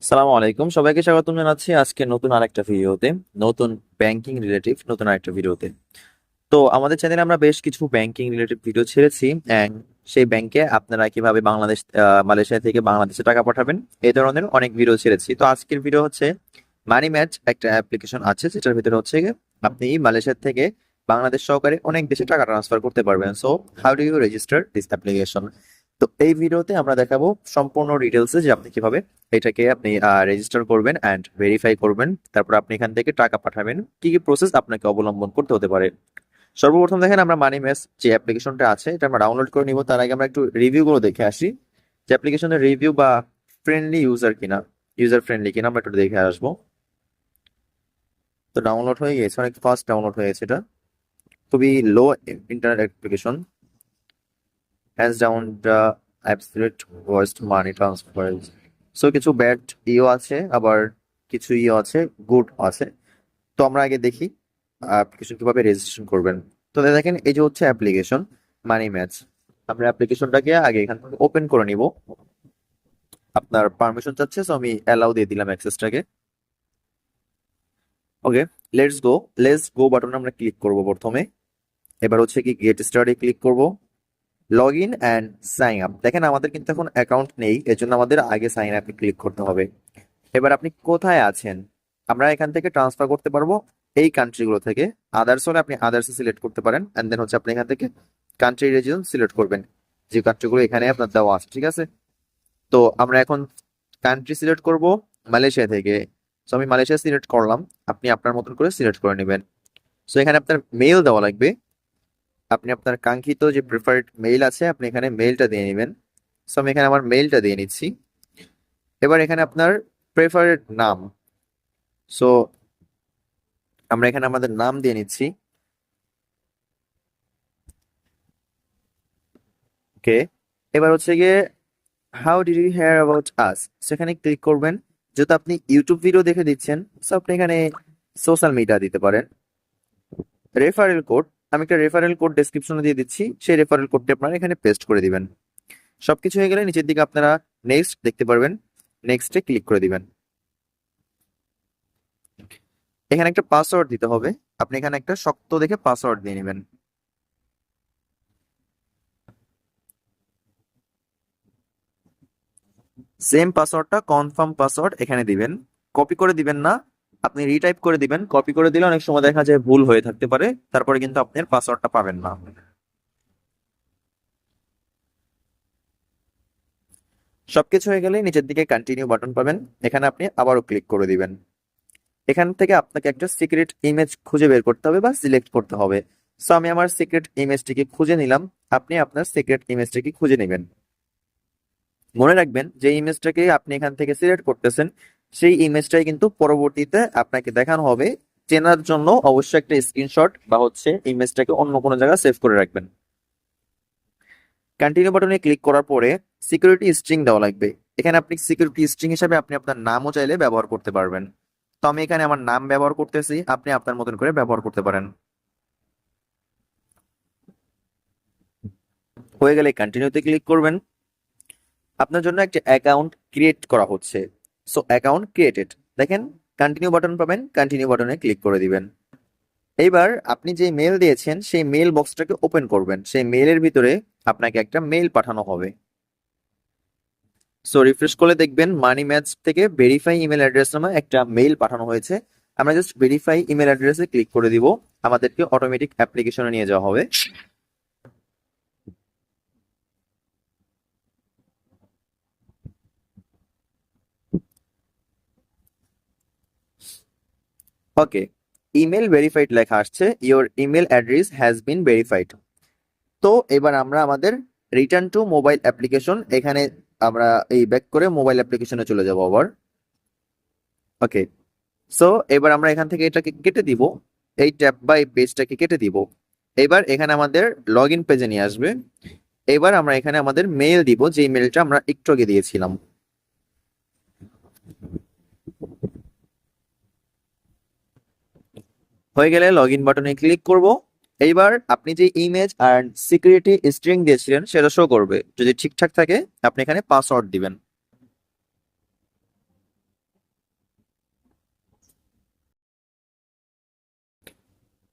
সালামু আলাইকুম, সবাইকে স্বাগতম জানাচ্ছি আজকে নতুন আরেকটা ভিডিওতে। নতুন ব্যাংকিং রিলেটিভ নতুন আরেকটা ভিডিওতে। তো আমাদের চ্যানেলে আমরা বেশ কিছু ব্যাংকিং রিলেটিভ ভিডিও ছেড়েছি, and সেই ব্যাংকে আপনারা কিভাবে মালয়েশিয়া থেকে বাংলাদেশে টাকা পাঠাবেন এই ধরনের অনেক ভিডিও ছেড়েছি। তো আজকের ভিডিও হচ্ছে মানি ম্যাচ, একটা অ্যাপ্লিকেশন আছে যেটার ভিতরে হচ্ছে গিয়ে আপনি মালয়েশিয়া থেকে বাংলাদেশ সহকারে অনেক দেশে টাকা ট্রান্সফার করতে পারবেন। So how do you register this application? তো এই ভিডিওতে আমরা দেখাবো সম্পূর্ণ ডিটেলসে যে আপনি কিভাবে এটাকে আপনি রেজিস্টার করবেন অ্যান্ড ভেরিফাই করবেন, তারপর আপনি এখান থেকে টাকা পাঠাবেন, কি কি প্রসেস আপনাকে অবলম্বন করতে হতে পারে। সর্বপ্রথম দেখেন, আমরা মানি ম্যাচ যে অ্যাপ্লিকেশনটা আছে এটা আমরা ডাউনলোড করে নিব। তার আগে আমরা একটু রিভিউ গুলো দেখে আসি যে অ্যাপ্লিকেশনের রিভিউ বা ফ্রেন্ডলি ইউজার ফ্রেন্ডলি কিনা আমরা একটু দেখে আসবো। তো ডাউনলোড হয়ে গেছে, অনেক ফাস্ট ডাউনলোড হয়েছে। এটা খুবই low internet application, hands down the absolute worst money transfer. So কিছু ব্যাড ইও আছে, আবার কিছু ইও আছে, গুড আছে। তো আমরা আগে দেখি অ্যাপ্লিকেশন কিভাবে রেজিস্ট্রেশন করবেন। তো দেখেন, এই যে হচ্ছে অ্যাপ্লিকেশন মানি ম্যাচ। আমরা অ্যাপ্লিকেশনটাকে আগে এখান থেকে ওপেন করে নিব। আপনার পারমিশন চাচ্ছে, সো আমি অ্যালাউ দিয়ে দিলাম অ্যাক্সেসটাকে। ওকে, লেটস গো বাটনে আমরা ক্লিক করব প্রথমে। এবার হচ্ছে কি গেট স্টার্টে ক্লিক করব। Log in and sign up. দেখেন আমাদের কিন্তু এখন অ্যাকাউন্ট নেই, এর জন্য আমাদের আগে সাইন আপে ক্লিক করতে হবে। এবার আপনি কোথায় আছেন, আমরা এখান থেকে ট্রান্সফার করতে পারবো এই কান্ট্রিগুলো থেকে। আদার্স হলে আপনি আদার্স সিলেক্ট করতে পারেন, এন্ড দেন হচ্ছে আপনি এখান থেকে কান্ট্রি রিজিয়ন সিলেক্ট করবেন, যে কান্ট্রিগুলো এখানে আপনার দেওয়া আছে। ঠিক আছে, তো আমরা এখন কান্ট্রি সিলেক্ট করব মালয়েশিয়া থেকে। সো আমি মালয়েশিয়া সিলেক্ট করলাম, আপনি আপনার মতন করে সিলেক্ট করে নেবেন। সো এখানে আপনার মেইল দেওয়া লাগবে, আপনি আপনার কাঙ্ক্ষিত যে প্রিফার্ড মেইল আছে আপনি এখানে মেইলটা দিয়ে নেবেন। সো আমি এখানে আমার মেইলটা দিয়ে নিচ্ছি। এবার এখানে আপনার প্রেফারেড নাম, সো আমরা এখানে আমাদের নাম দিয়ে নিচ্ছি। ওকে, এবার হচ্ছে গিয়ে how did you hear about us, সেখানে ক্লিক করবেন। যেহেতু আপনি ইউটিউব ভিডিও দেখে দিচ্ছেন, সো আপনি এখানে সোশ্যাল মিডিয়া দিতে পারেন। রেফারেল কোড, আমি একটা রেফারেল কোড ডেসক্রিপশনে দিয়ে দিচ্ছি, সেই রেফারেল কোডটি আপনারা এখানে পেস্ট করে দিবেন। সবকিছু হয়ে গেলে নিচের দিকে আপনারা নেক্সট দেখতে পারবেন, নেক্সটে ক্লিক করে দিবেন। এখানে একটা পাসওয়ার্ড দিতে হবে, আপনি এখানে একটা শক্ত দেখে পাসওয়ার্ড দিয়ে নেবেন। সেম পাসওয়ার্ডটা কনফার্ম পাসওয়ার্ড এখানে দিবেন, কপি করে দিবেন না, আপনি রিটাইপ করে দিবেন। কপি করে দিলে অনেক সময় দেখা যায় ভুল হয়ে থাকতে পারে, তারপরে কিন্তু আপনার পাসওয়ার্ডটা পাবেন না। সবকিছু হয়ে গেলে নিচের দিকে কন্টিনিউ বাটন পাবেন, এখানে আপনি আবারও ক্লিক করে দিবেন। এখান থেকে আপনাকে একটা সিক্রেট ইমেজ খুঁজে বের করতে হবে বা সিলেক্ট করতে হবে। সো আমি আমার সিক্রেট ইমেজটিকে খুঁজে নিলাম, আপনি আপনার সিক্রেট ইমেজটিকে খুঁজে নেবেন। মনে রাখবেন যে ইমেজটাকে আপনি এখান থেকে সিলেক্ট করতেছেন, সেই ইমেজটাই কিন্তু পরবর্তীতে আপনাকে দেখানো হবে। চেনার জন্য অবশ্যই একটা স্ক্রিনশট বা হচ্ছে ইমেজটাকে অন্য কোনো জায়গায় সেভ করে রাখবেন। কন্টিনিউ বাটনে ক্লিক করার পরে সিকিউরিটি স্ট্রিং দেওয়া লাগবে। এখানে আপনি সিকিউরিটি স্ট্রিং হিসাবে আপনি আপনার নামও চাইলে ব্যবহার করতে পারবেন। তো আমি এখানে আমার নাম ব্যবহার করতেছি, আপনি আপনার মতন করে ব্যবহার করতে পারেন। হয়ে গেলে কন্টিনিউতে ক্লিক করবেন। আপনার জন্য একটা অ্যাকাউন্ট ক্রিয়েট করা হচ্ছে, সো অ্যাকাউন্ট ক্রিয়েটেড। দেখেন কন্টিনিউ বাটন পাবেন, কন্টিনিউ বাটনে ক্লিক করে দিবেন। এইবার আপনি যে মেল দিয়েছেন সেই মেল বক্সটাকে ওপেন করবেন, সেই মেলের ভিতরে আপনাকে একটা মেল পাঠানো হবে। সো রিফ্রেশ করলে দেখবেন মানি ম্যাচ থেকে ভেরিফাই ইমেল অ্যাড্রেস নামে একটা মেইল পাঠানো হয়েছে। আমরা জাস্ট ভেরিফাই ইমেল অ্যাড্রেসে ক্লিক করে দিব, আমাদেরকে অটোমেটিক অ্যাপ্লিকেশনে নিয়ে যাওয়া হবে। ওকে, ইমেল ভেরিফাইড লেখা আসছে, your email address has been verified. তো এবার আমরা আমাদের রিটার্ন টু মোবাইল অ্যাপ্লিকেশন, এখানে আমরা এই ব্যাক করে মোবাইল অ্যাপ্লিকেশনে চলে যাব আবার। ওকে, সো এবার আমরা এখান থেকে এটাকে কেটে দিব, এই ট্যাব বা এই পেজটাকে কেটে দিব। এবার এখানে আমাদের লগ ইন পেজে নিয়ে আসবে। এবার আমরা এখানে আমাদের মেইল দিব, যে মেইলটা আমরা একটু আগে দিয়েছিলাম। হয়ে গেলে লগ ইন বাটনে ক্লিক করব। এইবার আপনি যে ইমেজ আর সিকিউরিটি স্ট্রিং দিয়েছিলেন সেটা শো করবে, যদি ঠিকঠাক থাকে আপনি এখানে পাসওয়ার্ড দিবেন।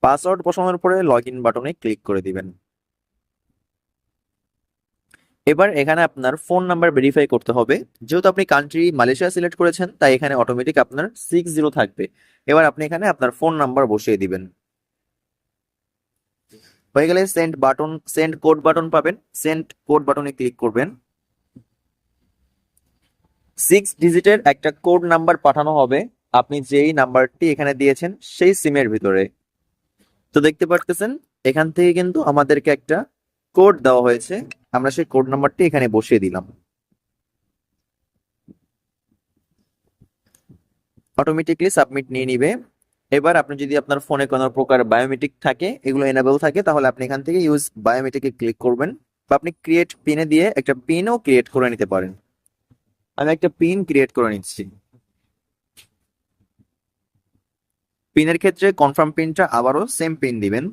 পাসওয়ার্ড বসানোর পরে লগ ইন বাটনে ক্লিক করে দিবেন। এবার এখানে আপনার ফোন নাম্বার ভেরিফাই করতে হবে। যেহেতু আপনি কান্ট্রি মালয়েশিয়া সিলেক্ট করেছেন, তাই এখানে অটোমেটিক আপনার 60 থাকবে। এবার আপনি এখানে আপনার ফোন নাম্বার বসিয়ে দিবেন। হয়ে গেলে সেন্ড কোড বাটন পাবেন, সেন্ড কোড বাটনে ক্লিক করবেন। 6 ডিজিটের একটা কোড নাম্বার পাঠানো হবে আপনি যেই নাম্বারটি এখানে দিয়েছেন সেই সিমের ভিতরে। তো দেখতে পারতেছেন এখান থেকে কিন্তু আমাদেরকে একটা কোড দেওয়া হয়েছে, আমরা সেই কোড নাম্বারটি এখানে বসিয়ে দিলাম। অটোমেটিকলি সাবমিট নিয়ে নিবে। এবার আপনি যদি আপনার ফোনে কোনো প্রকার বায়োমেট্রিক থাকে, এগুলো এনাবেল থাকে, তাহলে আপনি এখান থেকে ইউজ বায়োমেট্রিকে ক্লিক করবেন, বা আপনি ক্রিয়েট পিনে দিয়ে একটা পিনও ক্রিয়েট করে নিতে পারেন। আমি একটা পিন ক্রিয়েট করে নিচ্ছি। পিনের ক্ষেত্রে কনফার্ম পিনটা আবারও সেম পিন দিবেন।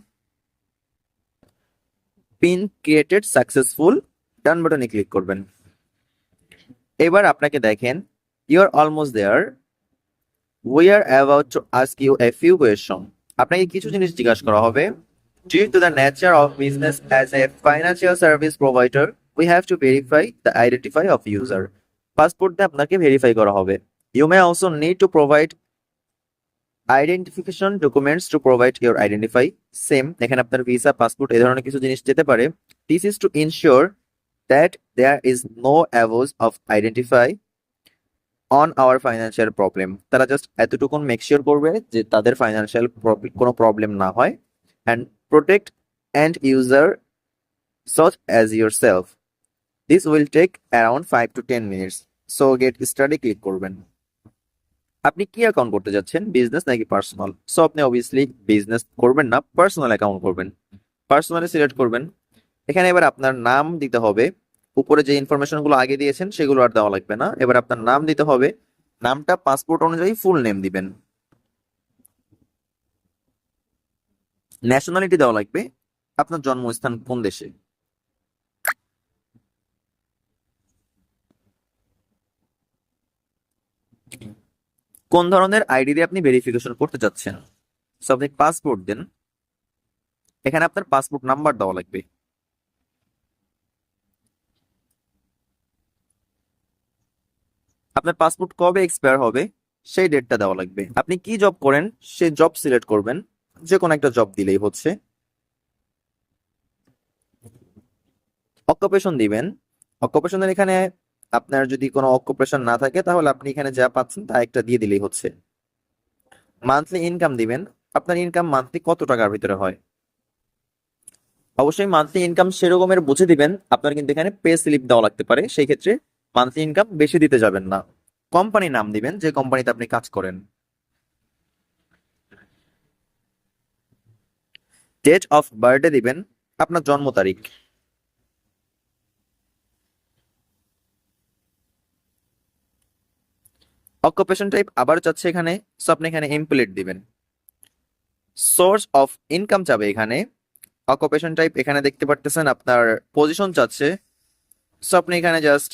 পিন ক্রিয়েটেড সাকসেসফুল, ডান বাটনে ক্লিক করবেন। এবার আপনাকে দেখেন you are almost there, we are about to ask you a few question. আপনাকে কিছু জিনিস জিজ্ঞাসা করা হবে। Due to the nature of business as a financial service provider, we have to verify the identity of user. Passport দিয়ে আপনাকে verify করা হবে। You may also need to provide identification documents to provide your identify. Same এখানে আপনার visa, passport এই ধরনের কিছু জিনিস যেতে পারে। This is to ensure that there is no abuse of identify on our financial problem. তারা জাস্ট এতটুকুন মেক শিওর করবে যে তাদের ফাইন্যান্সিয়াল কোনো প্রবলেম না হয়, and protect end user such as yourself. This will take around 5 to 10 minutes. So get started click করবেন। আপনি কি অ্যাকাউন্ট করতে যাচ্ছেন, বিজনেস নাকি পার্সোনাল? সো আপনি অবভিয়াসলি বিজনেস করবেন না, পার্সোনাল অ্যাকাউন্ট করবেন। পার্সোনালি সিলেক্ট করবেন। এখানে এবার আপনার নাম দিতে হবে। উপরে যে ইনফরমেশন গুলো আগে দিয়েছেন সেগুলো আর দেওয়া লাগবে না। এবার আপনার নাম দিতে হবে, নামটা পাসপোর্ট অনুযায়ী ফুল নেম দিবেন। ন্যাশনালিটি দেওয়া লাগবে, আপনার জন্মস্থান কোন দেশে। কোন ধরনের আইডি দিয়ে আপনি ভেরিফিকেশন করতে চাচ্ছেন। সো আপনি পাসপোর্ট দেন, এখানে আপনার পাসপোর্ট নাম্বার দেওয়া লাগবে। আপনার পাসপোর্ট কবে এক্সপায়ার হবে সেই ডেটটা দেওয়া লাগবে। আপনি কি জব করেন সেই জব সিলেক্ট করবেন, যে কোনো একটা জব দিলেই হচ্ছে। অকুপেশন দিবেন। অকুপেশনের এখানে আপনার যদি কোনো অকুপেশন না থাকে তাহলে আপনি এখানে যা পাচ্ছেন তা একটা দিয়ে দিলেই হচ্ছে। মান্থলি ইনকাম দিবেন, আপনার ইনকাম মান্থলি কত টাকার ভিতরে হয়। অবশ্যই মান্থলি ইনকাম সেরকমের বুঝে দিবেন, আপনার কিন্তু এখানে পে স্লিপ দেওয়া লাগতে পারে, সেই ক্ষেত্রে মান্থলি ইনকাম বেশি দিতে যাবেন না। কোম্পানি নাম দিবেন যে কোম্পানিতে আপনি কাজ করেন। ডেট অফ বার্থডে দিবেন, আপনার জন্ম তারিখ। অকুপেশন টাইপ আবার চাচ্ছে এখানে, সো আপনি এখানে এমপ্লয়েড দিবেন। সোর্স অফ ইনকাম চাবে এখানে। অকুপেশন টাইপ এখানে দেখতে পারতেছেন আপনার পজিশন চাচ্ছে, সো আপনি এখানে জাস্ট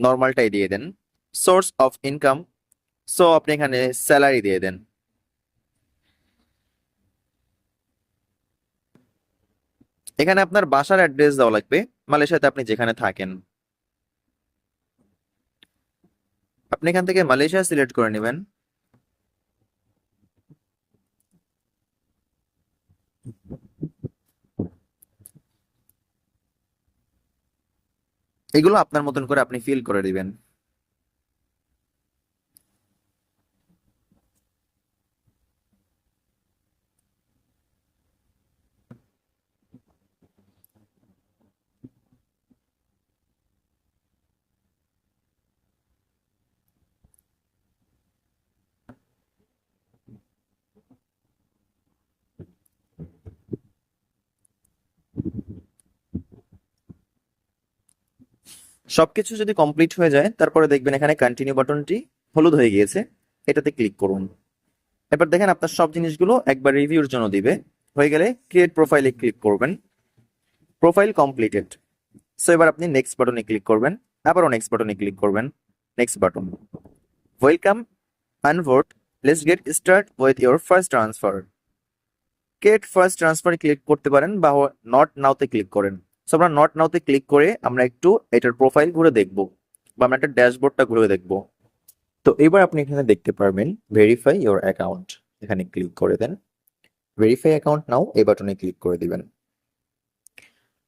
নর্মালটাই দিয়ে দেন। সোর্স অফ ইনকাম, সো আপনি এখানে স্যালারি দিয়ে দেন। এখানে আপনার বাসার অ্যাড্রেস দেওয়া লাগবে, মালয়েশিয়াতে আপনি যেখানে থাকেন। আপনি এখান থেকে মালয়েশিয়া সিলেক্ট করে নেবেন। এগুলো আপনার মতন করে আপনি ফিল করে দিবেন। সবকিছু যদি কমপ্লিট হয়ে যায় তারপরে দেখবেন এখানে কন্টিনিউ বাটনটি হলুদ হয়ে গিয়েছে, এটাতে ক্লিক করুন। এবার দেখেন আপনার সব জিনিসগুলো একবার রিভিউর জন্য দিবে। হয়ে গেলে ক্রিয়েট প্রোফাইলে ক্লিক করবেন। Profile completed. সো এবার আপনি নেক্সট বাটনে ক্লিক করবেন, আবারও নেক্সট বাটনে ক্লিক করবেন, next button. Welcome onboard let's get start with your first transfer. Get first ট্রান্সফারে ক্লিক করতে পারেন বা নট নাওতে ক্লিক করেন। সো আমরা নট নাওতে ক্লিক করে আমরা একটু এটার প্রোফাইল ঘুরে দেখব বা আমরা একটা ড্যাশবোর্ডটা ঘুরে দেখব। তো এবার আপনি এখানে দেখতে পারবেন ভেরিফাই ইওর অ্যাকাউন্ট, এখানে ক্লিক করে দেন। ভেরিফাই অ্যাকাউন্ট নাও এই বাটনে ক্লিক করে দিবেন।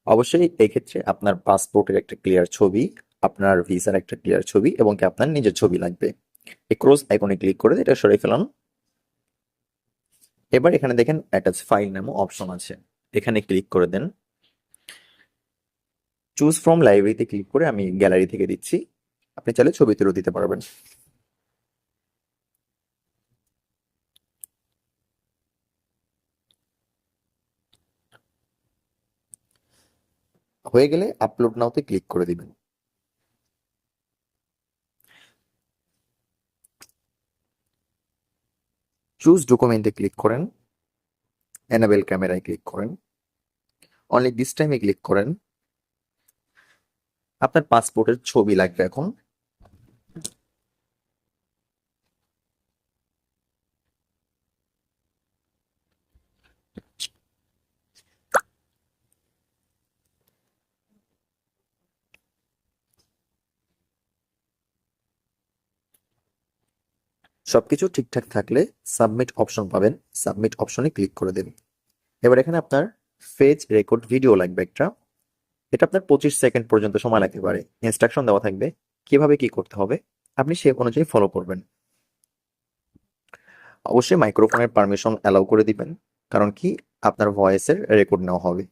অবশ্যই এই ক্ষেত্রে আপনার পাসপোর্টের একটা ক্লিয়ার ছবি, আপনার ভিসার একটা ক্লিয়ার ছবি এবং কি আপনার নিজের ছবি লাগবে। এই ক্রস আইকনে ক্লিক করে এটা সরিয়ে ফেলান। এবার এখানে দেখেন অ্যাটাচ ফাইল নামও অপশন আছে, এখানে ক্লিক করে দেন। চুজ ফ্রম লাইব্রেরিতে ক্লিক করে আমি গ্যালারি থেকে দিচ্ছি, আপনি চাইলে ছবি তুলেও দিতে পারবেন। হয়ে গেলে আপলোড নাওতে ক্লিক করে দিবেন। চুজ ডকুমেন্টে ক্লিক করেন, এনাবেল ক্যামেরায় ক্লিক করেন, অনলি দিস টাইমে ক্লিক করেন। আপনার পাসপোর্টের ছবি লাগবে এখন। সবকিছু ঠিকঠাক থাকলে সাবমিট অপশন পাবেন, সাবমিট অপশনে ক্লিক করে দেন। এবার এখানে আপনার ফেজ রেকর্ড ভিডিও লাগবে একটা, এটা আপনার 25 সেকেন্ড পর্যন্ত সময় লাগতে পারে। ইনস্ট্রাকশন দেওয়া থাকবে কিভাবে কি করতে হবে, আপনি সে অনুযায়ী ফলো করবেন। অবশ্যই মাইক্রোফোনের পারমিশন অ্যালাউ করে দিবেন, কারণ কি আপনার ভয়েসের রেকর্ড নেওয়া হবে।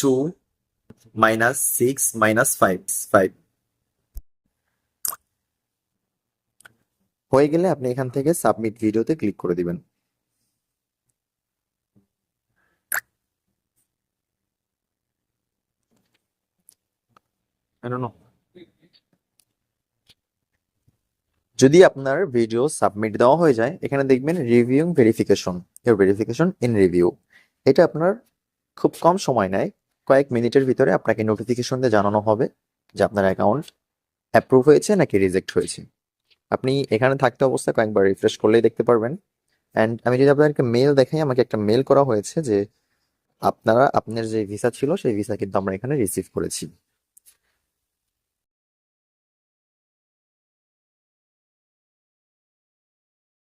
টু -6 - 5 হয়ে গেলে আপনি এখান থেকে সাবমিট ভিডিওতে ক্লিক করে দিবেন। I don't know. যদি আপনার ভিডিও সাবমিট দেওয়া হয়ে যায়, এখানে দেখবেন reviewing verification, your verification in review. এটা আপনার খুব কম সময় নেয়, কয়েক মিনিটের ভিতরে আপনাকে নোটিফিকেশন দিয়ে জানানো হবে যে আপনার অ্যাকাউন্ট অ্যাপ্রুভ হয়েছে নাকি রিজেক্ট হয়েছে। আপনি এখানে থাকতে অবস্থায় কয়েকবার রিফ্রেশ করলেই দেখতে পারবেন। অ্যান্ড আমি যদি আপনাদেরকে মেল দেখাই, আমাকে একটা মেল করা হয়েছে যে আপনার যে ভিসা ছিল সেই ভিসা কিন্তু আমরা এখানে রিসিভ করেছি।